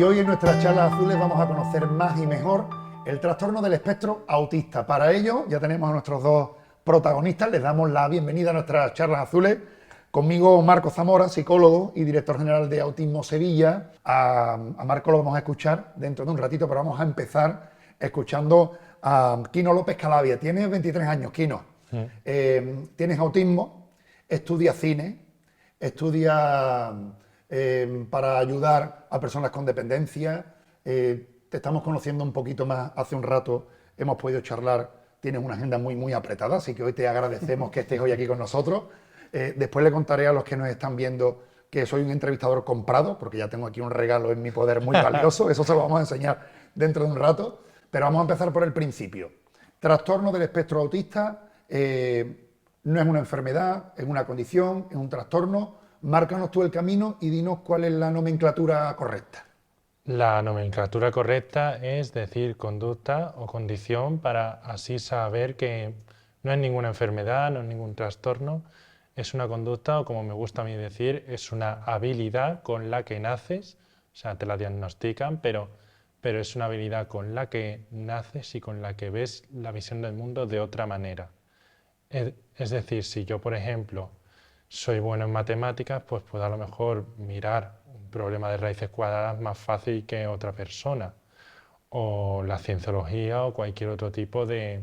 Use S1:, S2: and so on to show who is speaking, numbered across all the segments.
S1: Y hoy en nuestras charlas azules vamos a conocer más y mejor el trastorno del espectro autista. Para ello ya tenemos a nuestros dos protagonistas, les damos la bienvenida a nuestras charlas azules. Conmigo Marco Zamora, psicólogo y director general de Autismo Sevilla. A Marco lo vamos a escuchar dentro de un ratito, pero vamos a empezar escuchando a Quino López Calavia. Tienes 23 años, Quino. Tienes autismo, estudias cine, estudias para ayudar a personas con dependencia. Te estamos conociendo un poquito más hace un rato, hemos podido charlar. Tienes una agenda muy apretada, así que hoy te agradecemos que estés hoy aquí con nosotros. Después le contaré a los que nos están viendo que soy un entrevistador comprado, porque ya tengo aquí un regalo en mi poder muy valioso, eso se lo vamos a enseñar dentro de un rato, pero vamos a empezar por el principio. Trastorno del espectro autista no es una enfermedad, es una condición, es un trastorno. Márcanos tú el camino y dinos cuál es la nomenclatura correcta.
S2: La nomenclatura correcta es decir conducta o condición para así saber que no es ninguna enfermedad, no es ningún trastorno, es una conducta o, como me gusta a mí decir, es una habilidad con la que naces, o sea, te la diagnostican, pero es una habilidad con la que naces y con la que ves la visión del mundo de otra manera. Es decir, si yo, por ejemplo, soy bueno en matemáticas, pues puedo a lo mejor mirar un problema de raíces cuadradas más fácil que otra persona, o la cienciología o cualquier otro tipo de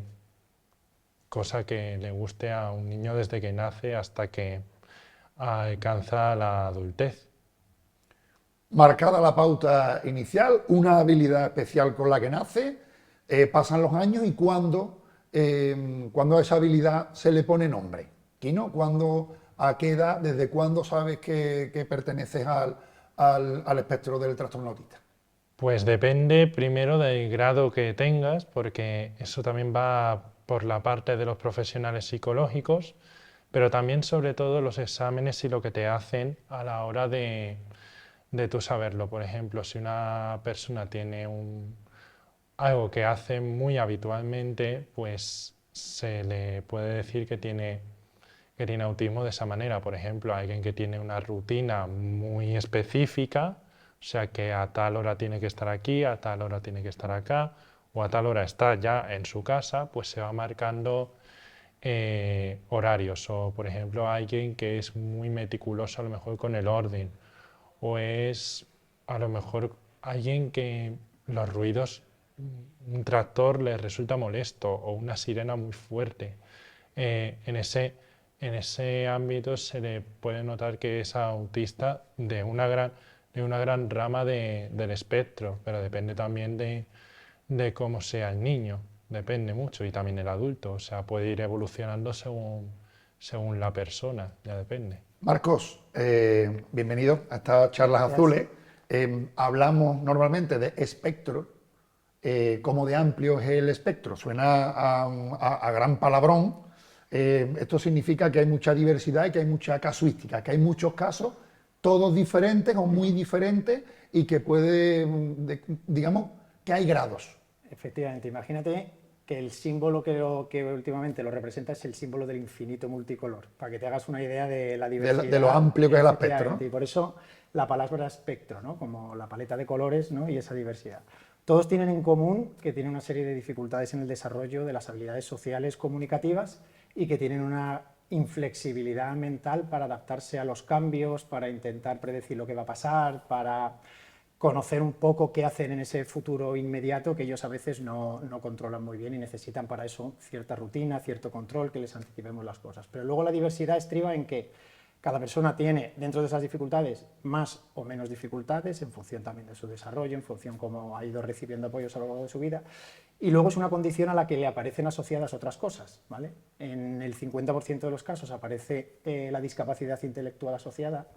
S2: cosa que le guste a un niño desde que nace hasta que alcanza la adultez.
S1: Marcada la pauta inicial, una habilidad especial con la que nace, pasan los años y cuando a esa habilidad se le pone nombre. Quino, ¿a qué edad, desde cuándo sabes que perteneces al espectro del trastorno autista?
S2: Pues depende primero del grado que tengas, porque eso también va por la parte de los profesionales psicológicos, pero también sobre todo los exámenes y lo que te hacen a la hora de tú saberlo. Por ejemplo, si una persona tiene algo que hace muy habitualmente, pues se le puede decir que tiene autismo de esa manera. Por ejemplo, alguien que tiene una rutina muy específica, o sea que a tal hora tiene que estar aquí, a tal hora tiene que estar acá, o a tal hora está ya en su casa, pues se va marcando horarios. O, por ejemplo, alguien que es muy meticuloso a lo mejor con el orden, o es a lo mejor alguien que los ruidos, un tractor le resulta molesto, o una sirena muy fuerte. En ese ámbito se le puede notar que es autista de una gran rama del espectro, pero depende también de cómo sea el niño, depende mucho, y también el adulto, o sea, puede ir evolucionando según la persona, ya depende.
S1: Marcos, bienvenido a estas charlas azules. Hablamos normalmente de espectro, como de amplio es el espectro. Suena a gran palabrón. Esto significa que hay mucha diversidad y que hay mucha casuística, que hay muchos casos, todos diferentes o muy diferentes, y que digamos, que hay grados.
S3: Efectivamente, imagínate que el símbolo que últimamente lo representa es el símbolo del infinito multicolor, para que te hagas una idea de la diversidad.
S1: De lo amplio que es el espectro, ¿no?
S3: Y por eso la palabra espectro, ¿no? Como la paleta de colores, ¿no? Y esa diversidad. Todos tienen en común que tienen una serie de dificultades en el desarrollo de las habilidades sociales comunicativas y que tienen una inflexibilidad mental para adaptarse a los cambios, para intentar predecir lo que va a pasar, para conocer un poco qué hacen en ese futuro inmediato que ellos a veces no controlan muy bien y necesitan para eso cierta rutina, cierto control, que les anticipemos las cosas. Pero luego la diversidad estriba en que cada persona tiene dentro de esas dificultades más o menos dificultades en función también de su desarrollo, en función cómo ha ido recibiendo apoyos a lo largo de su vida, y luego es una condición a la que le aparecen asociadas otras cosas, ¿vale? En el 50% de los casos aparece la discapacidad intelectual asociada.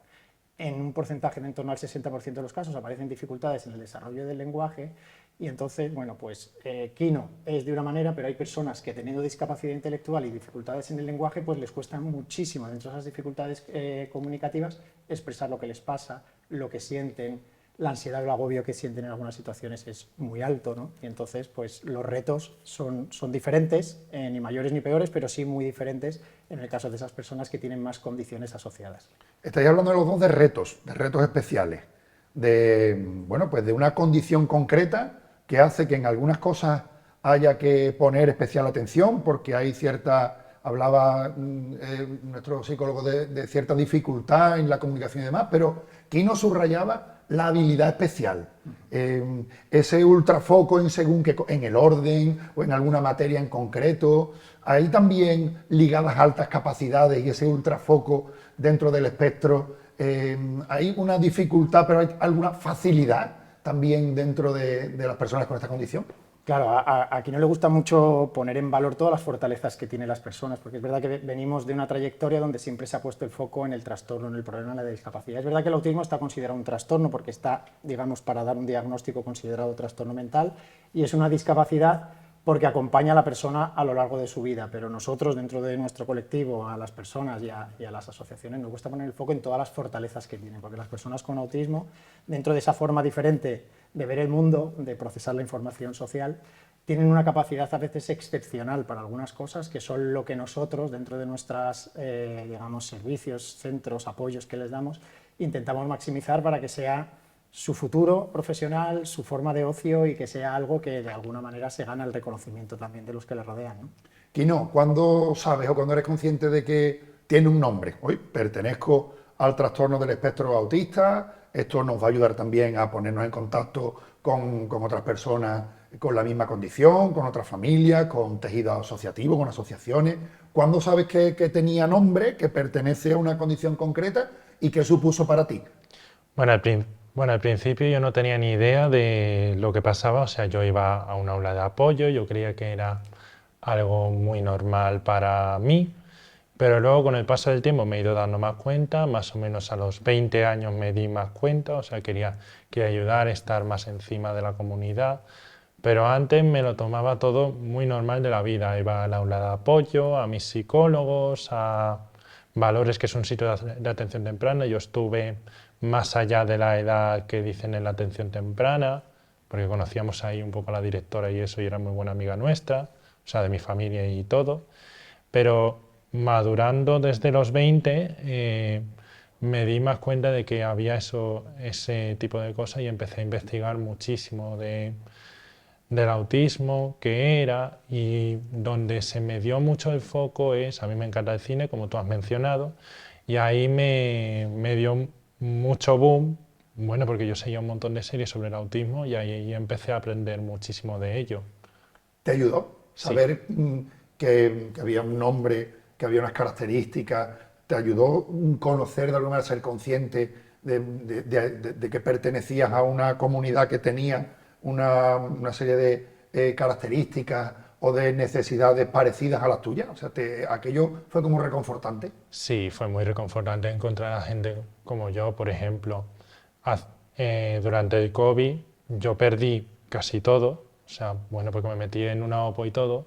S3: En un porcentaje de en torno al 60% de los casos aparecen dificultades en el desarrollo del lenguaje, y entonces, bueno, pues Quino es de una manera, pero hay personas que teniendo discapacidad intelectual y dificultades en el lenguaje, pues les cuesta muchísimo dentro de esas dificultades comunicativas expresar lo que les pasa, lo que sienten. La ansiedad o el agobio que sienten en algunas situaciones es muy alto, ¿no? Y entonces, pues los retos son diferentes, ni mayores ni peores, pero sí muy diferentes en el caso de esas personas que tienen más condiciones asociadas.
S1: Estáis hablando de los dos de retos especiales. bueno, pues de una condición concreta que hace que en algunas cosas haya que poner especial atención porque hay hablaba nuestro psicólogo de cierta dificultad en la comunicación y demás, pero Quino subrayaba la habilidad especial, ese ultrafoco en el orden o en alguna materia en concreto, hay también ligadas altas capacidades y ese ultrafoco dentro del espectro, hay una dificultad, pero hay alguna facilidad también dentro de las personas con esta condición.
S3: Claro, a quien no le gusta mucho poner en valor todas las fortalezas que tienen las personas, porque es verdad que venimos de una trayectoria donde siempre se ha puesto el foco en el trastorno, en el problema, en la discapacidad. Es verdad que el autismo está considerado un trastorno porque está, digamos, para dar un diagnóstico considerado trastorno mental, y es una discapacidad porque acompaña a la persona a lo largo de su vida, pero nosotros, dentro de nuestro colectivo, a las personas y a las asociaciones, nos gusta poner el foco en todas las fortalezas que tienen, porque las personas con autismo, dentro de esa forma diferente de ver el mundo, de procesar la información social, tienen una capacidad a veces excepcional para algunas cosas que son lo que nosotros, dentro de nuestros digamos, servicios, centros, apoyos que les damos, intentamos maximizar para que sea su futuro profesional, su forma de ocio y que sea algo que de alguna manera se gana el reconocimiento también de los que le rodean, ¿no?
S1: Quino, ¿cuándo sabes o cuándo eres consciente de que tiene un nombre? Hoy pertenezco al trastorno del espectro autista, esto nos va a ayudar también a ponernos en contacto con otras personas con la misma condición, con otras familias, con tejido asociativo, con asociaciones. ¿Cuándo sabes que tenía nombre, que pertenece a una condición concreta y qué supuso para ti?
S2: Bueno, al principio yo no tenía ni idea de lo que pasaba, o sea, yo iba a un aula de apoyo, yo creía que era algo muy normal para mí, pero luego con el paso del tiempo me he ido dando más cuenta, más o menos a los 20 años me di más cuenta, o sea, quería ayudar, estar más encima de la comunidad, pero antes me lo tomaba todo muy normal de la vida, iba al aula de apoyo, a mis psicólogos, a Valores, que es un sitio de atención temprana, yo estuve más allá de la edad que dicen en la atención temprana, porque conocíamos ahí un poco a la directora y eso, y era muy buena amiga nuestra, o sea, de mi familia y todo, pero madurando desde los 20 me di más cuenta de que había ese tipo de cosas y empecé a investigar muchísimo del autismo, qué era, y donde se me dio mucho el foco a mí me encanta el cine, como tú has mencionado, y ahí me dio mucho boom, bueno, porque yo seguía un montón de series sobre el autismo y ahí empecé a aprender muchísimo de ello.
S1: ¿Te ayudó
S2: Sí.
S1: saber que había un nombre, que había unas características? ¿Te ayudó conocer de alguna manera, ser consciente de que pertenecías a una comunidad que tenía una serie de características o de necesidades parecidas a las tuyas? O sea, aquello fue como reconfortante.
S2: Sí, fue muy reconfortante encontrar a gente como yo, por ejemplo. Durante el COVID yo perdí casi todo, o sea, bueno, porque me metí en una OPO y todo,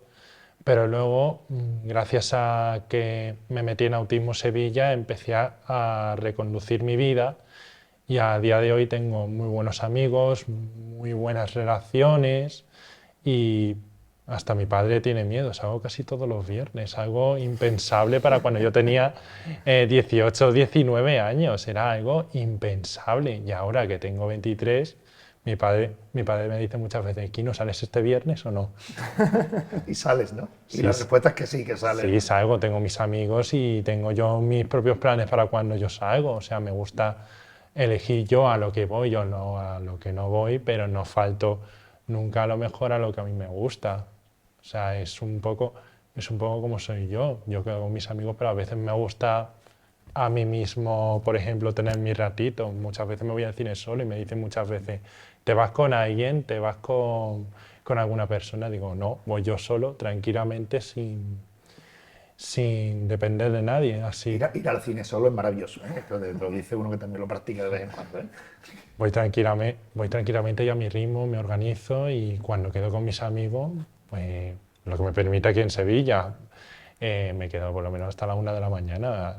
S2: pero luego, gracias a que me metí en Autismo Sevilla, empecé a reconducir mi vida y a día de hoy tengo muy buenos amigos, muy buenas relaciones y hasta mi padre tiene miedo, salgo casi todos los viernes, algo impensable para cuando yo tenía 18 o 19 años, era algo impensable y ahora que tengo 23, mi padre me dice muchas veces, ¿Quino, sales este viernes o no?
S1: Y sales, ¿no? Y
S2: Sí,
S1: la respuesta es que sí, que sales.
S2: sí, salgo, tengo mis amigos y tengo yo mis propios planes para cuando yo salgo, o sea, me gusta elegir yo a lo que voy, yo no a lo que no voy, pero no falto nunca a lo mejor a lo que a mí me gusta. O sea, es un poco como soy yo. Yo quedo con mis amigos, pero a veces me gusta a mí mismo, por ejemplo, tener mi ratito. Muchas veces me voy al cine solo y me dicen muchas veces, ¿te vas con alguien? ¿Te vas con alguna persona? Digo, no, voy yo solo, tranquilamente, sin depender de nadie. Así
S1: Ir al cine solo es maravilloso, ¿eh? Esto lo dice uno que también lo practica de vez en cuando, ¿eh?
S2: voy tranquilamente yo a mi ritmo, me organizo y cuando quedo con mis amigos, pues lo que me permite aquí en Sevilla, me quedo por lo menos hasta la 1 de la mañana.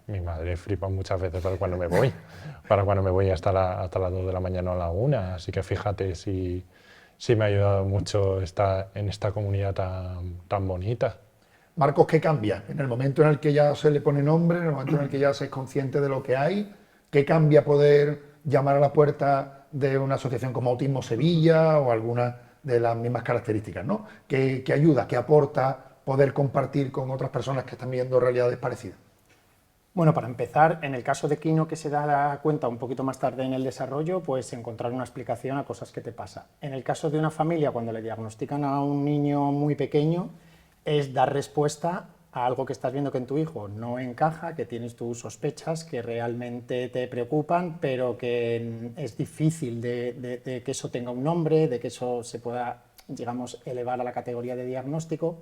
S2: Mi madre flipa muchas veces para cuando me voy hasta las 2 de la mañana o la 1. Así que fíjate si me ha ayudado mucho estar en esta comunidad tan bonita.
S1: Marcos, ¿qué cambia? En el momento en el que ya se le pone nombre, en el momento en el que ya se es consciente de lo que hay, ¿qué cambia poder llamar a la puerta de una asociación como Autismo Sevilla o alguna de las mismas características, ¿no? Que ayuda, que aporta poder compartir con otras personas que están viendo realidades parecidas.
S3: Bueno, para empezar, en el caso de Kino, que se da cuenta un poquito más tarde en el desarrollo, pues encontrar una explicación a cosas que te pasan. En el caso de una familia, cuando le diagnostican a un niño muy pequeño, es dar respuesta a algo que estás viendo que en tu hijo no encaja, que tienes tus sospechas, que realmente te preocupan, pero que es difícil de que eso tenga un nombre, de que eso se pueda, digamos, elevar a la categoría de diagnóstico.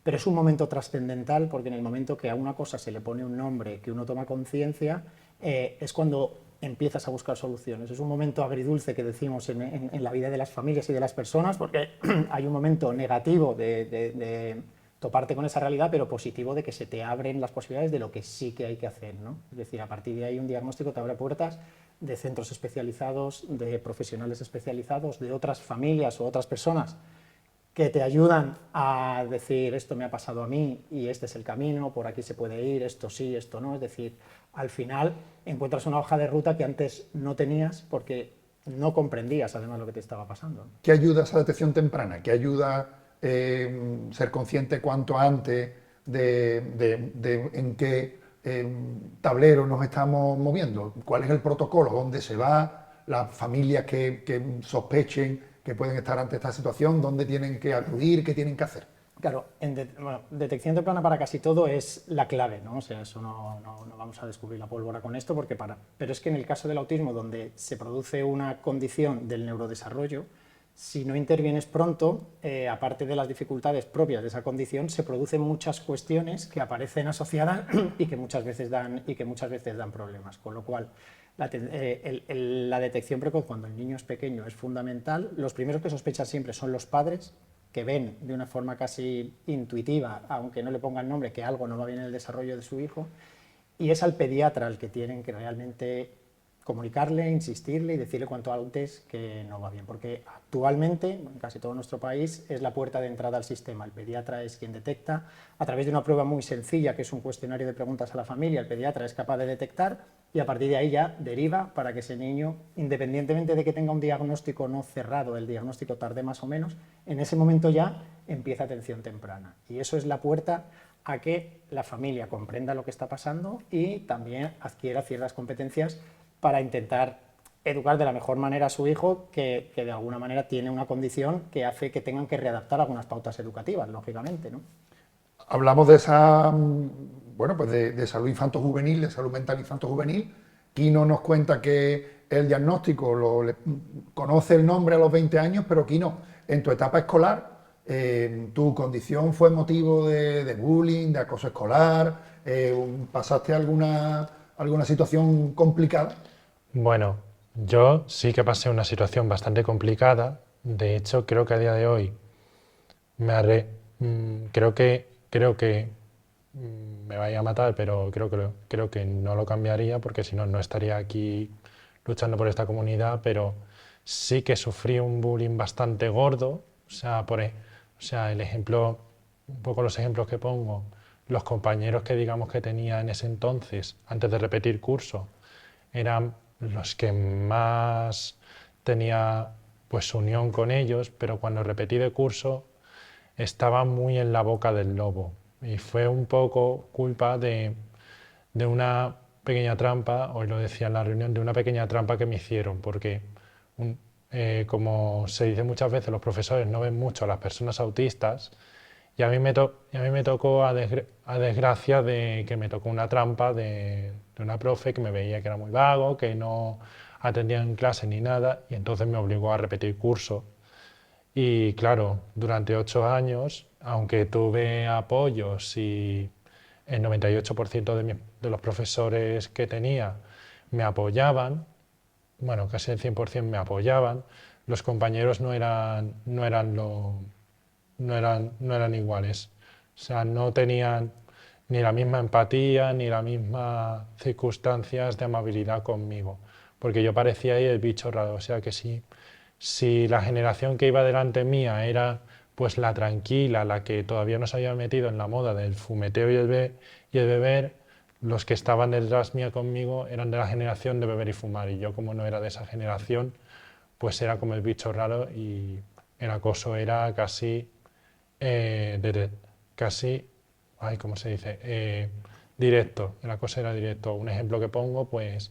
S3: Pero es un momento trascendental porque en el momento que a una cosa se le pone un nombre, que uno toma conciencia, es cuando empiezas a buscar soluciones. Es un momento agridulce que decimos en la vida de las familias y de las personas, porque hay un momento negativo de toparte con esa realidad, pero positivo de que se te abren las posibilidades de lo que sí que hay que hacer, ¿no? Es decir, a partir de ahí un diagnóstico te abre puertas de centros especializados, de profesionales especializados, de otras familias o otras personas que te ayudan a decir esto me ha pasado a mí y este es el camino, por aquí se puede ir, esto sí, esto no. Es decir, al final encuentras una hoja de ruta que antes no tenías porque no comprendías además lo que te estaba pasando.
S1: ¿Qué ayuda esa detección temprana? ¿Qué ayuda ser consciente cuanto antes de en qué tablero nos estamos moviendo? ¿Cuál es el protocolo? ¿Dónde se va? Las familias que sospechen que pueden estar ante esta situación, dónde tienen que acudir, qué tienen que hacer.
S3: Claro, bueno, detección temprana para casi todo es la clave, ¿no? O sea, eso no vamos a descubrir la pólvora con esto, pero es que en el caso del autismo, donde se produce una condición del neurodesarrollo, si no intervienes pronto, aparte de las dificultades propias de esa condición, se producen muchas cuestiones que aparecen asociadas y que muchas veces dan problemas. Con lo cual, la detección precoz cuando el niño es pequeño es fundamental. Los primeros que sospechan siempre son los padres, que ven de una forma casi intuitiva, aunque no le pongan nombre, que algo no va bien en el desarrollo de su hijo, y es al pediatra al que tienen que realmente comunicarle, insistirle y decirle cuanto antes que no va bien, porque actualmente, en casi todo nuestro país, es la puerta de entrada al sistema. El pediatra es quien detecta, a través de una prueba muy sencilla, que es un cuestionario de preguntas a la familia, el pediatra es capaz de detectar y a partir de ahí ya deriva para que ese niño, independientemente de que tenga un diagnóstico no cerrado, el diagnóstico tarde más o menos, en ese momento ya empieza atención temprana. Y eso es la puerta a que la familia comprenda lo que está pasando y también adquiera ciertas competencias para intentar educar de la mejor manera a su hijo, que de alguna manera tiene una condición que hace que tengan que readaptar algunas pautas educativas, lógicamente, ¿no?
S1: Hablamos de esa, bueno, pues de salud infanto-juvenil, de salud mental infanto-juvenil. Kino nos cuenta que el diagnóstico conoce el nombre a los 20 años, pero Kino, en tu etapa escolar, ¿tu condición fue motivo de bullying, de acoso escolar? ¿Pasaste alguna situación complicada?
S2: Bueno, yo sí que pasé una situación bastante complicada. De hecho, creo que a día de hoy creo que me vaya a matar, pero creo que no lo cambiaría porque si no, no estaría aquí luchando por esta comunidad, pero sí que sufrí un bullying bastante gordo. O sea, el ejemplo, un poco los ejemplos que pongo, los compañeros que digamos que tenía en ese entonces, antes de repetir curso, eran los que más tenía pues unión con ellos, pero cuando repetí de curso estaba muy en la boca del lobo y fue un poco culpa de una pequeña trampa, hoy lo decía en la reunión, de una pequeña trampa que me hicieron, porque como se dice muchas veces, los profesores no ven mucho a las personas autistas y a mí me tocó a desgracia de que me tocó una trampa de una profe que me veía que era muy vago, que no atendía en clase ni nada y entonces me obligó a repetir curso. Y claro, durante 8 años, aunque tuve apoyos y el 98% de los profesores que tenía me apoyaban, bueno, casi el 100% me apoyaban, los compañeros no eran iguales. O sea, no tenían ni la misma empatía ni las mismas circunstancias de amabilidad conmigo, porque yo parecía ahí el bicho raro. O sea que si la generación que iba delante mía era pues la tranquila, la que todavía no se había metido en la moda del fumeteo y el beber, los que estaban detrás mía conmigo eran de la generación de beber y fumar, y yo, como no era de esa generación, pues era como el bicho raro, y el acoso era casi, casi, ay, ¿cómo se dice? Directo, el acoso era directo. Un ejemplo que pongo, pues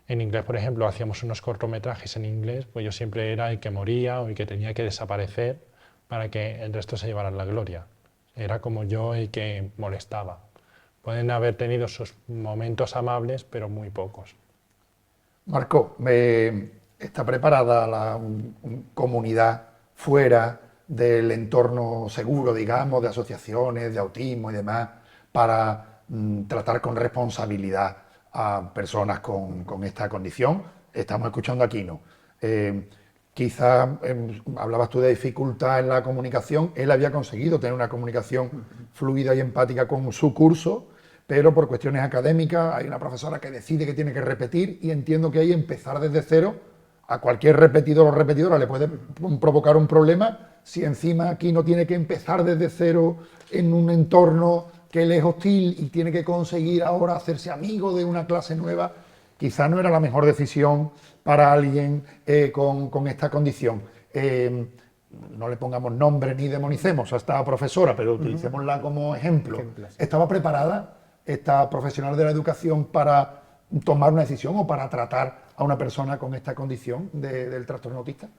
S2: en inglés, por ejemplo, hacíamos unos cortometrajes en inglés, pues yo siempre era el que moría o el que tenía que desaparecer para que el resto se llevara la gloria. Era como yo el que molestaba. Pueden haber tenido sus momentos amables, pero muy pocos.
S1: Marco, ¿está preparada la comunidad fuera del entorno seguro, digamos, de asociaciones, de autismo y demás, para tratar con responsabilidad a personas con esta condición? Estamos escuchando aquí, ¿no? Quizás hablabas tú de dificultad en la comunicación, él había conseguido tener una comunicación fluida y empática con su curso, pero por cuestiones académicas hay una profesora que decide que tiene que repetir, y entiendo que ahí empezar desde cero a cualquier repetidor o repetidora le puede provocar un problema si encima aquí no tiene que empezar desde cero en un entorno que le es hostil y tiene que conseguir ahora hacerse amigo de una clase nueva. Quizá no era la mejor decisión para alguien con esta condición. No le pongamos nombre ni demonicemos a esta profesora, pero utilicémosla como ejemplo. ¿Estaba preparada esta profesional de la educación para tomar una decisión o para tratar a una persona con esta condición del trastorno autista?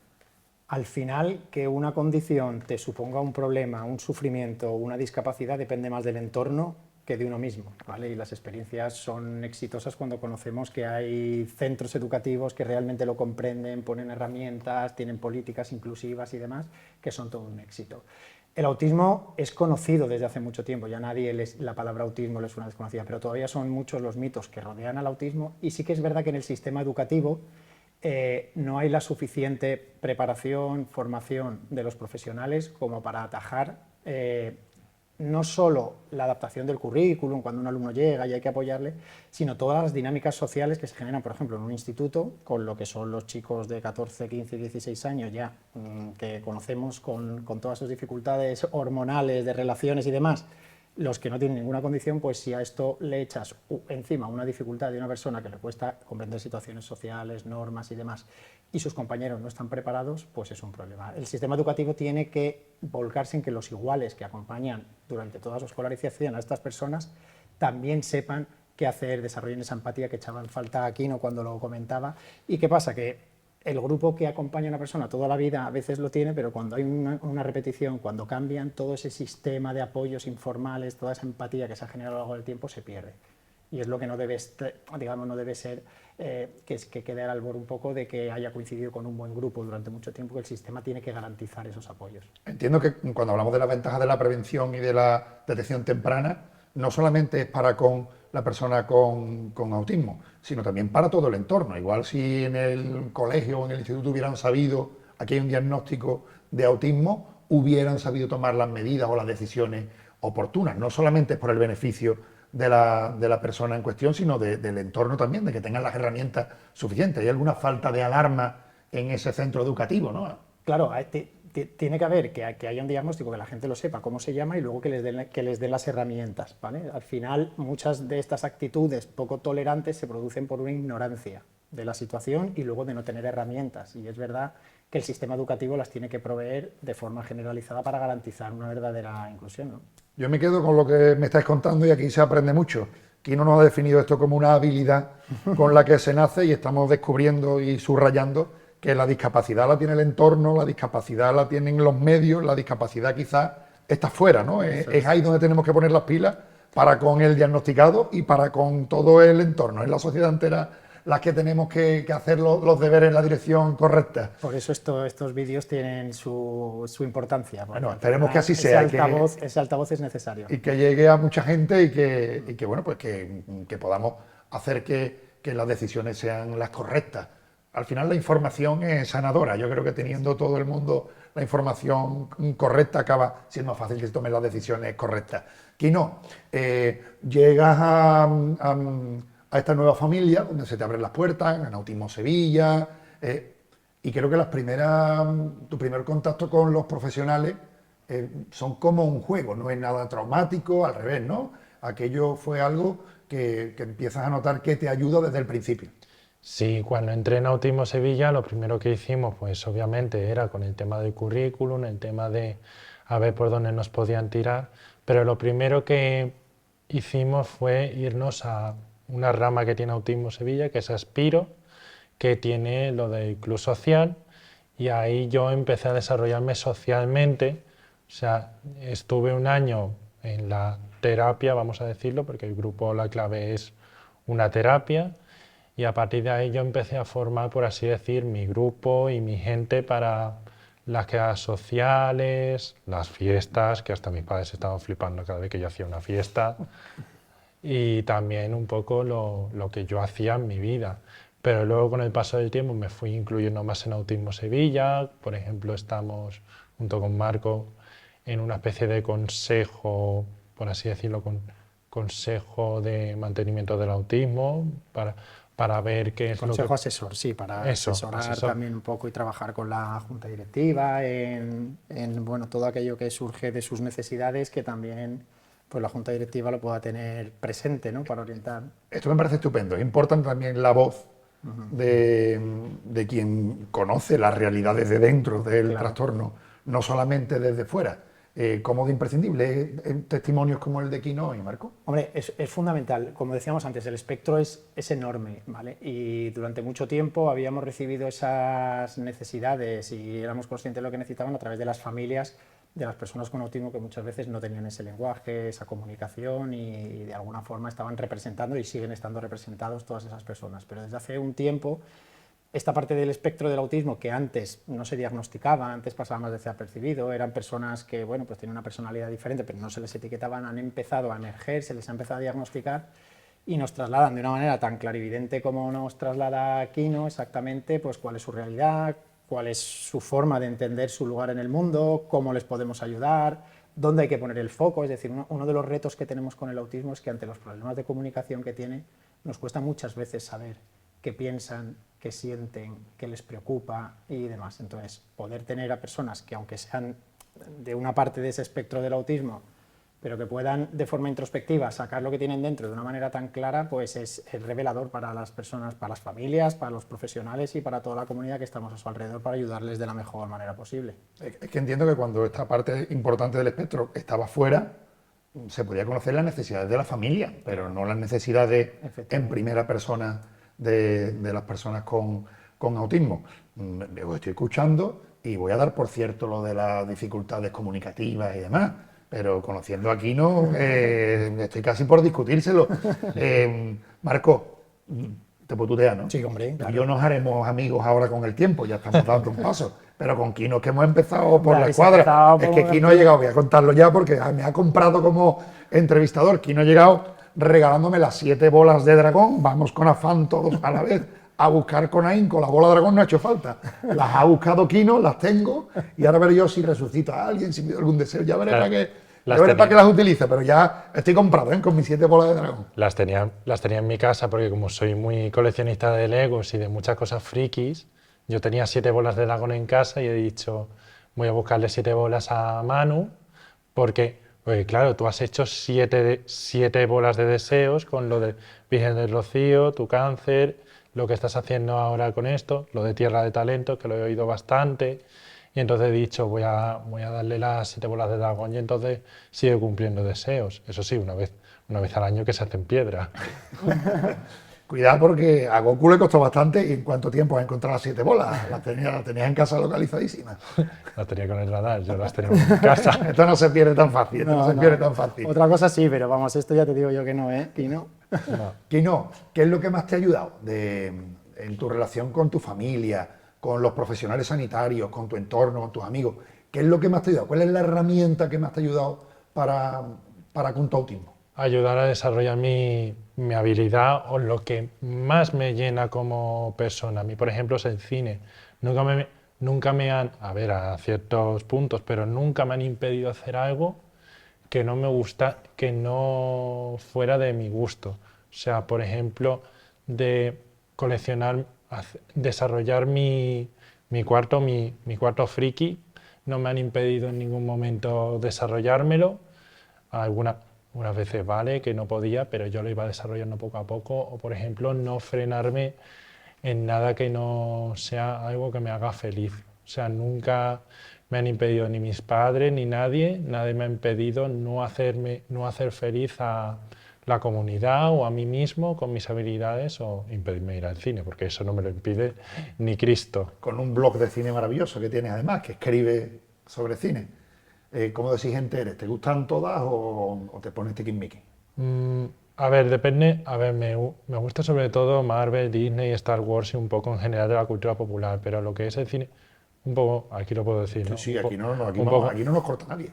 S3: Al final, que una condición te suponga un problema, un sufrimiento, una discapacidad, depende más del entorno que de uno mismo, ¿vale? Y las experiencias son exitosas cuando conocemos que hay centros educativos que realmente lo comprenden, ponen herramientas, tienen políticas inclusivas y demás, que son todo un éxito. El autismo es conocido desde hace mucho tiempo, ya la palabra autismo le suena desconocida, pero todavía son muchos los mitos que rodean al autismo, y sí que es verdad que en el sistema educativo no hay la suficiente preparación, formación de los profesionales como para atajar no solo la adaptación del currículum cuando un alumno llega y hay que apoyarle, sino todas las dinámicas sociales que se generan, por ejemplo, en un instituto, con lo que son los chicos de 14, 15, 16 años ya, que conocemos con todas sus dificultades hormonales, de relaciones y demás. Los que no tienen ninguna condición, pues si a esto le echas encima una dificultad de una persona que le cuesta comprender situaciones sociales, normas y demás, y sus compañeros no están preparados, pues es un problema. El sistema educativo tiene que volcarse en que los iguales que acompañan durante toda su escolarización a estas personas también sepan qué hacer, desarrollen esa empatía que echaba en falta Aquino cuando lo comentaba. ¿Y qué pasa? Que el grupo que acompaña a una persona toda la vida a veces lo tiene, pero cuando hay una repetición, cuando cambian, todo ese sistema de apoyos informales, toda esa empatía que se ha generado a lo largo del tiempo se pierde. Y es lo que no debe, digamos, no debe ser que quede al albor un poco de que haya coincidido con un buen grupo durante mucho tiempo, que el sistema tiene que garantizar esos apoyos.
S1: Entiendo que cuando hablamos de las ventajas de la prevención y de la detección temprana, no solamente es para con la persona con autismo, sino también para todo el entorno. Igual si en el colegio o en el instituto hubieran sabido, aquí hay un diagnóstico de autismo, hubieran sabido tomar las medidas o las decisiones oportunas. No solamente es por el beneficio de la persona en cuestión, sino del entorno también, de que tengan las herramientas suficientes. ¿Hay alguna falta de alarma en ese centro educativo, no?
S3: Claro, tiene que haber que haya un diagnóstico, que la gente lo sepa cómo se llama, y luego que les den las herramientas, ¿vale? Al final, muchas de estas actitudes poco tolerantes se producen por una ignorancia de la situación y luego de no tener herramientas. Y es verdad que el sistema educativo las tiene que proveer de forma generalizada para garantizar una verdadera inclusión, ¿no?
S1: Yo me quedo con lo que me estáis contando y aquí se aprende mucho. Quino nos ha definido esto como una habilidad con la que se nace, y estamos descubriendo y subrayando que la discapacidad la tiene el entorno, la discapacidad la tienen los medios, la discapacidad quizás está fuera, ¿no? Es ahí donde tenemos que poner las pilas para con el diagnosticado y para con todo el entorno. Es la sociedad entera las que tenemos que hacer los deberes en la dirección correcta.
S3: Por eso estos vídeos tienen su importancia.
S1: Bueno, esperemos que así sea.
S3: Ese altavoz es necesario.
S1: Y que llegue a mucha gente y que bueno, pues que podamos hacer que las decisiones sean las correctas. Al final la información es sanadora. Yo creo que teniendo todo el mundo la información correcta acaba siendo más fácil que se tomen las decisiones correctas. Quino, llegas a esta nueva familia donde se te abren las puertas, en Autismo Sevilla, y creo que tu primer contacto con los profesionales son como un juego, no es nada traumático, al revés, ¿no? aquello fue algo que empiezas a notar que te ayuda desde el principio.
S2: Sí, cuando entré en Autismo Sevilla, lo primero que hicimos, pues obviamente era con el tema del currículum, el tema de a ver por dónde nos podían tirar, pero lo primero que hicimos fue irnos a una rama que tiene Autismo Sevilla, que es Aspiro, que tiene lo del club social, y ahí yo empecé a desarrollarme socialmente, o sea, estuve un año en la terapia, vamos a decirlo, porque el grupo, la clave es una terapia, y a partir de ahí yo empecé a formar, por así decir, mi grupo y mi gente para las quedadas sociales, las fiestas, que hasta mis padres estaban flipando cada vez que yo hacía una fiesta, y también un poco lo que yo hacía en mi vida. Pero luego con el paso del tiempo me fui incluyendo más en Autismo Sevilla. Por ejemplo, estamos junto con Marco en una especie de consejo, por así decirlo, consejo de mantenimiento del autismo para ver qué es
S3: Consejo asesor, sí, para
S2: Eso,
S3: asesorar
S2: asesor.
S3: también un poco y trabajar con la junta directiva bueno, todo aquello que surge de sus necesidades, que también pues la junta directiva lo pueda tener presente, ¿no? Para orientar.
S1: Esto me parece estupendo. Es importante también la voz de quien conoce las realidades de dentro del
S3: Claro.
S1: trastorno, no solamente desde fuera. ¿Cómo de imprescindible? Testimonios como el de Quino y Marco.
S3: Hombre, es fundamental. Como decíamos antes, el espectro es enorme, ¿vale? Y durante mucho tiempo habíamos recibido esas necesidades y éramos conscientes de lo que necesitaban a través de las familias de las personas con autismo, que muchas veces no tenían ese lenguaje, esa comunicación, y de alguna forma estaban representando y siguen estando representados todas esas personas. Pero desde hace un tiempo, esta parte del espectro del autismo, que antes no se diagnosticaba, antes pasaba más desapercibido, eran personas que, bueno, pues tenían una personalidad diferente, pero no se les etiquetaban, han empezado a emerger, se les ha empezado a diagnosticar y nos trasladan de una manera tan clarividente como nos traslada Quino exactamente pues cuál es su realidad, cuál es su forma de entender su lugar en el mundo, cómo les podemos ayudar, dónde hay que poner el foco. Es decir, uno de los retos que tenemos con el autismo es que ante los problemas de comunicación que tiene, nos cuesta muchas veces saber qué piensan, qué sienten, qué les preocupa y demás. Entonces, poder tener a personas que, aunque sean de una parte de ese espectro del autismo, pero que puedan de forma introspectiva sacar lo que tienen dentro de una manera tan clara, pues es revelador para las personas, para las familias, para los profesionales y para toda la comunidad que estamos a su alrededor para ayudarles de la mejor manera posible.
S1: Es que entiendo que cuando esta parte importante del espectro estaba fuera, se podía conocer las necesidades de la familia, pero no las necesidades en primera persona de las personas con autismo. Os estoy escuchando y voy a dar por cierto lo de las dificultades comunicativas y demás, pero conociendo a Quino, estoy casi por discutírselo. Marco, te puedo tutear, ¿no?
S3: Sí, hombre, claro.
S1: Yo nos haremos amigos ahora con el tiempo, ya estamos dando un paso. Pero con Quino, que hemos empezado por la escuadra, es que Quino ha llegado, voy a contarlo ya porque me ha comprado como entrevistador. Quino ha llegado regalándome las 7 bolas de dragón, vamos con afán todos a la vez a buscar con ahínco la bola de dragón, no ha hecho falta. Las ha buscado Quino, las tengo, y ahora veré yo si resucito a alguien, si me da algún deseo, ya veré para qué. Para que las utilice, pero ya estoy comprado con mis 7 bolas de dragón.
S2: Las tenía en mi casa porque como soy muy coleccionista de Legos y de muchas cosas frikis, yo tenía 7 bolas de dragón en casa y he dicho, voy a buscarle 7 bolas a Manu, porque claro, tú has hecho 7 bolas de deseos con lo de Virgen del Rocío, tu cáncer, lo que estás haciendo ahora con esto, lo de Tierra de Talentos, que lo he oído bastante. Y entonces he dicho, voy a darle las 7 bolas de dragón y entonces sigue cumpliendo deseos. Eso sí, una vez al año que se hace en piedra.
S1: Cuidado porque a Goku le costó bastante y en cuánto tiempo has encontrado las 7 bolas. Las tenías en casa localizadísimas.
S2: Las tenía con el radar, yo las tenía en casa.
S1: Esto no se pierde tan fácil, esto no se pierde tan fácil.
S3: Otra cosa sí, pero vamos, esto ya te digo yo que no, Quino.
S1: Quino, ¿qué es lo que más te ha ayudado en tu relación con tu familia, con los profesionales sanitarios, con tu entorno, con tus amigos? ¿Qué es lo que más te ha ayudado? ¿Cuál es la herramienta que más te ha ayudado para con tu autismo?
S2: Ayudar a desarrollar mi habilidad o lo que más me llena como persona. A mí, por ejemplo, es el cine. Nunca me han, a ciertos puntos, pero nunca me han impedido hacer algo que no me gusta, que no fuera de mi gusto. O sea, por ejemplo, de coleccionar, desarrollar mi cuarto friki, no me han impedido en ningún momento desarrollármelo. unas veces vale, que no podía, pero yo lo iba desarrollando poco a poco, o por ejemplo, no frenarme en nada que no sea algo que me haga feliz. O sea, nunca me han impedido ni mis padres ni nadie me ha impedido no hacer feliz a la comunidad o a mí mismo con mis habilidades o impedirme ir al cine, porque eso no me lo impide ni Cristo.
S1: Con un blog de cine maravilloso que tienes además, que escribe sobre cine. ¿Cómo de exigente eres? ¿Te gustan todas o te pones tiquismiquis?
S2: A ver, depende. A ver, me gusta sobre todo Marvel, Disney, Star Wars y un poco en general de la cultura popular, pero lo que es el cine, un poco, aquí lo puedo decir, ¿no?
S1: Sí, sí, aquí
S2: Un poco,
S1: aquí no nos corta nadie.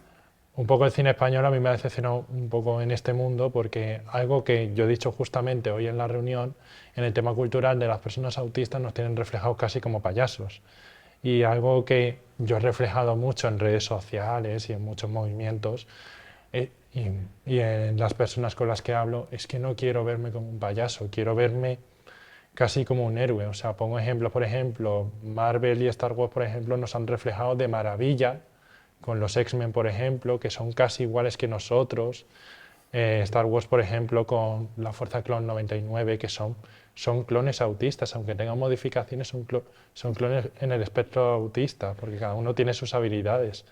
S2: un poco el cine español a mí me ha decepcionado un poco en este mundo porque algo que yo he dicho justamente hoy en la reunión, en el tema cultural de las personas autistas nos tienen reflejados casi como payasos. Y algo que yo he reflejado mucho en redes sociales y en muchos movimientos y en las personas con las que hablo es que no quiero verme como un payaso, quiero verme casi como un héroe. O sea, pongo ejemplos, por ejemplo, Marvel y Star Wars, por ejemplo, nos han reflejado de maravilla con los X-Men, por ejemplo, que son casi iguales que nosotros. Star Wars, por ejemplo, con la Fuerza Clon 99, que son clones autistas, aunque tengan modificaciones, son clones en el espectro autista, porque cada uno tiene sus habilidades.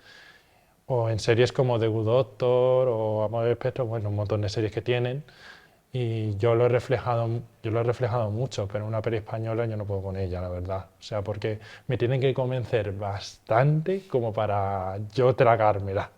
S2: O en series como The Good Doctor o Amor del Espectro, bueno, un montón de series que tienen. Y yo lo he reflejado mucho, pero una peli española yo no puedo con ella, la verdad. O sea, porque me tienen que convencer bastante como para yo tragármela.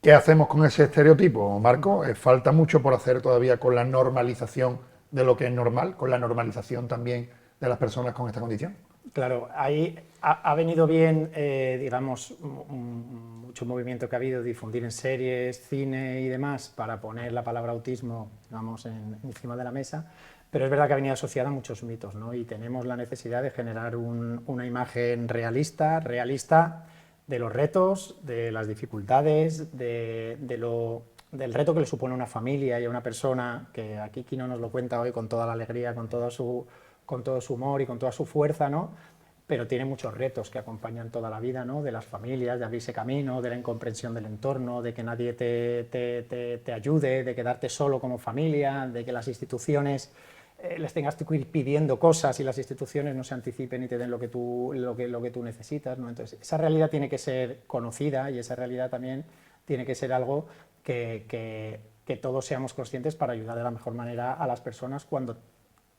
S1: ¿Qué hacemos con ese estereotipo, Marco? Falta mucho por hacer todavía con la normalización de lo que es normal, con la normalización también de las personas con esta condición.
S3: Claro, ahí ha venido bien, digamos, mucho movimiento que ha habido, difundir en series, cine y demás, para poner la palabra autismo, digamos, encima de la mesa, pero es verdad que ha venido asociada a muchos mitos, ¿no? Y tenemos la necesidad de generar una imagen realista de los retos, de las dificultades, del reto que le supone a una familia y a una persona, que aquí Kino nos lo cuenta hoy con toda la alegría, con todo su humor y con toda su fuerza, ¿no? Pero tiene muchos retos que acompañan toda la vida, ¿no? De las familias, de abrirse camino, de la incomprensión del entorno, de que nadie te ayude, de quedarte solo como familia, de que las instituciones les tengas que ir pidiendo cosas y las instituciones no se anticipen y te den lo que tú necesitas, ¿no? Entonces, esa realidad tiene que ser conocida y esa realidad también tiene que ser algo que todos seamos conscientes para ayudar de la mejor manera a las personas cuando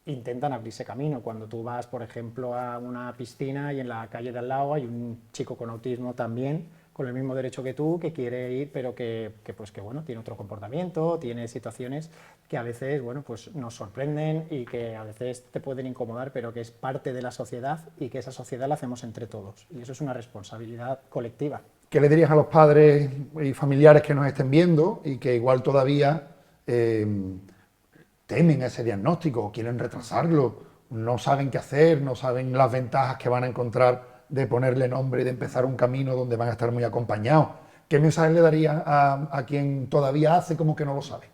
S3: intentan abrirse camino. Cuando tú vas, por ejemplo, a una piscina y en la calle de al lado hay un chico con autismo también, con el mismo derecho que tú, que quiere ir, pero que bueno, tiene otro comportamiento, tiene situaciones que a veces, bueno, pues nos sorprenden y que a veces te pueden incomodar, pero que es parte de la sociedad y que esa sociedad la hacemos entre todos. Y eso es una responsabilidad colectiva.
S1: ¿Qué le dirías a los padres y familiares que nos estén viendo y que igual todavía temen ese diagnóstico, quieren retrasarlo, no saben qué hacer, no saben las ventajas que van a encontrar de ponerle nombre y de empezar un camino donde van a estar muy acompañados? ¿Qué mensaje le daría a quien todavía hace como que no lo sabe?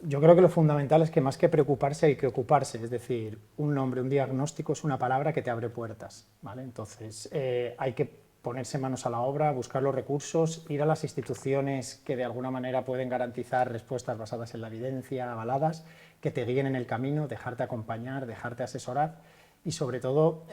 S3: Yo creo que lo fundamental es que más que preocuparse hay que ocuparse, es decir, un nombre, un diagnóstico es una palabra que te abre puertas, ¿vale? Entonces hay que ponerse manos a la obra, buscar los recursos, ir a las instituciones que de alguna manera pueden garantizar respuestas basadas en la evidencia, avaladas, que te guíen en el camino, dejarte acompañar, dejarte asesorar y sobre todo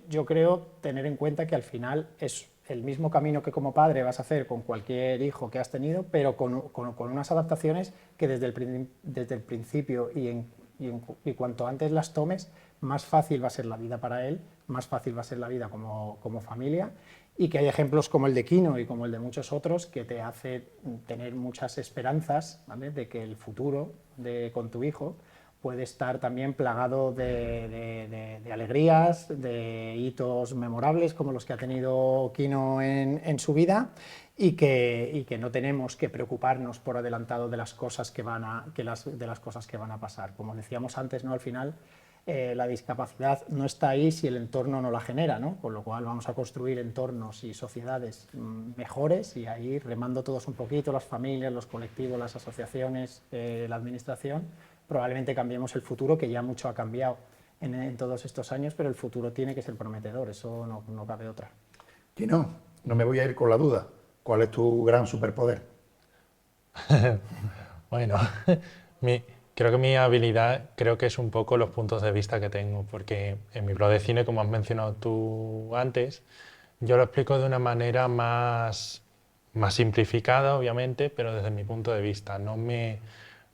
S3: yo creo tener en cuenta que al final es el mismo camino que como padre vas a hacer con cualquier hijo que has tenido, pero con unas adaptaciones que desde el principio y cuanto antes las tomes, más fácil va a ser la vida para él, más fácil va a ser la vida como familia, y que hay ejemplos como el de Kino y como el de muchos otros que te hace tener muchas esperanzas, ¿vale? De que el futuro con tu hijo puede estar también plagado de alegrías, de hitos memorables como los que ha tenido Kino en su vida y que no tenemos que preocuparnos por adelantado de las cosas que van a pasar. Como decíamos antes, ¿no? Al final la discapacidad no está ahí si el entorno no la genera, ¿no? Con lo cual vamos a construir entornos y sociedades mejores y ahí remando todos un poquito, las familias, los colectivos, las asociaciones, la administración, probablemente cambiemos el futuro, que ya mucho ha cambiado en todos estos años, pero el futuro tiene que ser prometedor, eso no cabe otra.
S1: Y no me voy a ir con la duda. ¿Cuál es tu gran superpoder?
S2: Bueno, creo que mi habilidad creo que es un poco los puntos de vista que tengo, porque en mi blog de cine, como has mencionado tú antes, yo lo explico de una manera más simplificada, obviamente, pero desde mi punto de vista. No me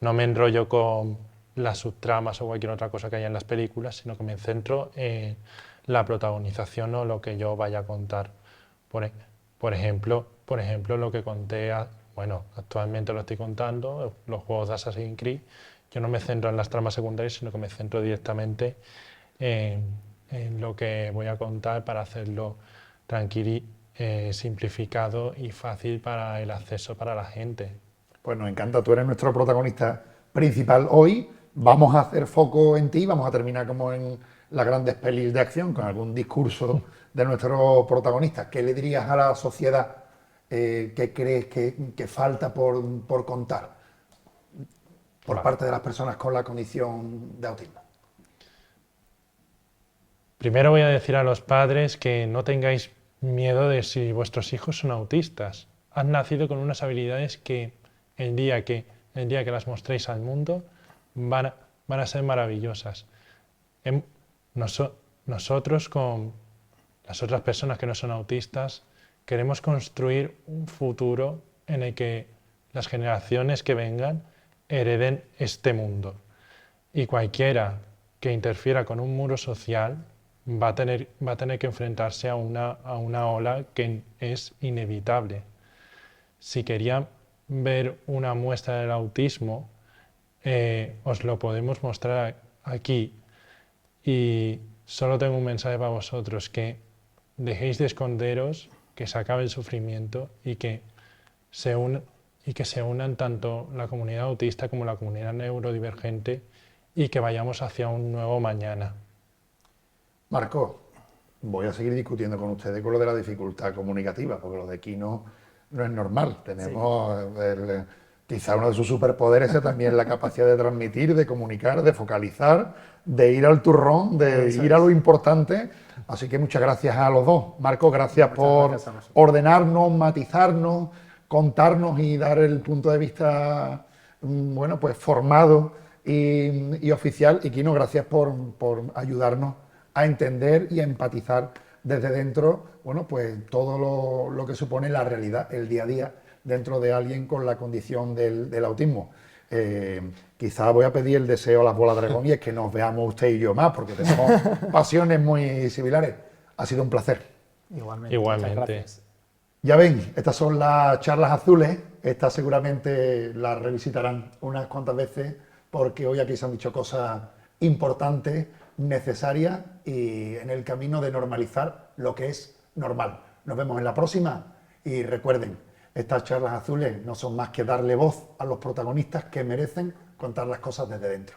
S2: enrollo con las subtramas o cualquier otra cosa que haya en las películas, sino que me centro en la protagonización o lo que yo vaya a contar. Por, e- por ejemplo, lo que conté, bueno, actualmente lo estoy contando, los juegos de Assassin's Creed. Yo no me centro en las tramas secundarias, sino que me centro directamente en, en lo que voy a contar para hacerlo tranquilo, simplificado y fácil para el acceso para la gente.
S1: Pues nos encanta, tú eres nuestro protagonista principal hoy. Vamos a hacer foco en ti, vamos a terminar como en las grandes pelis de acción, con algún discurso de nuestro protagonista. ¿Qué le dirías a la sociedad? ¿Qué crees que falta por contar por
S2: Vale.
S1: parte de las personas con la condición de autismo?
S2: Primero voy a decir a los padres que no tengáis miedo de si vuestros hijos son autistas. Han nacido con unas habilidades que el día que las mostréis al mundo van a ser maravillosas. Em- noso- Nosotros con las otras personas que no son autistas queremos construir un futuro en el que las generaciones que vengan hereden este mundo. Y cualquiera que interfiera con un muro social va a tener que enfrentarse a una ola que es inevitable. Si querían ver una muestra del autismo, os lo podemos mostrar aquí. Y solo tengo un mensaje para vosotros, que dejéis de esconderos, que se acabe el sufrimiento se un- y que se unan tanto la comunidad autista como la comunidad neurodivergente y que vayamos hacia un nuevo mañana.
S1: Marco, voy a seguir discutiendo con ustedes con lo de la dificultad comunicativa, porque lo de aquí no es normal.
S3: Sí.
S1: Tenemos, quizá uno de sus superpoderes es también la capacidad de transmitir, de comunicar, de focalizar, de ir al turrón, de
S3: Eso
S1: ir a lo
S3: es.
S1: importante. Así que muchas gracias a los dos. Marco, gracias
S3: Muchas
S1: por
S3: gracias a vosotros.
S1: ordenarnos, matizarnos, contarnos y dar el punto de vista, bueno, pues formado y oficial. Y Kino, gracias por ayudarnos a entender y a empatizar desde dentro, bueno, pues todo lo que supone la realidad, el día a día dentro de alguien con la condición del autismo. Quizá voy a pedir el deseo a las bolas de dragón y es que nos veamos usted y yo más, porque tenemos pasiones muy similares. Ha sido un placer.
S3: Igualmente.
S2: Igualmente.
S3: Muchas gracias.
S1: Ya ven, estas son las charlas azules. Estas seguramente las revisitarán unas cuantas veces porque hoy aquí se han dicho cosas importantes, necesarias y en el camino de normalizar lo que es normal. Nos vemos en la próxima y recuerden, estas charlas azules no son más que darle voz a los protagonistas que merecen contar las cosas desde dentro.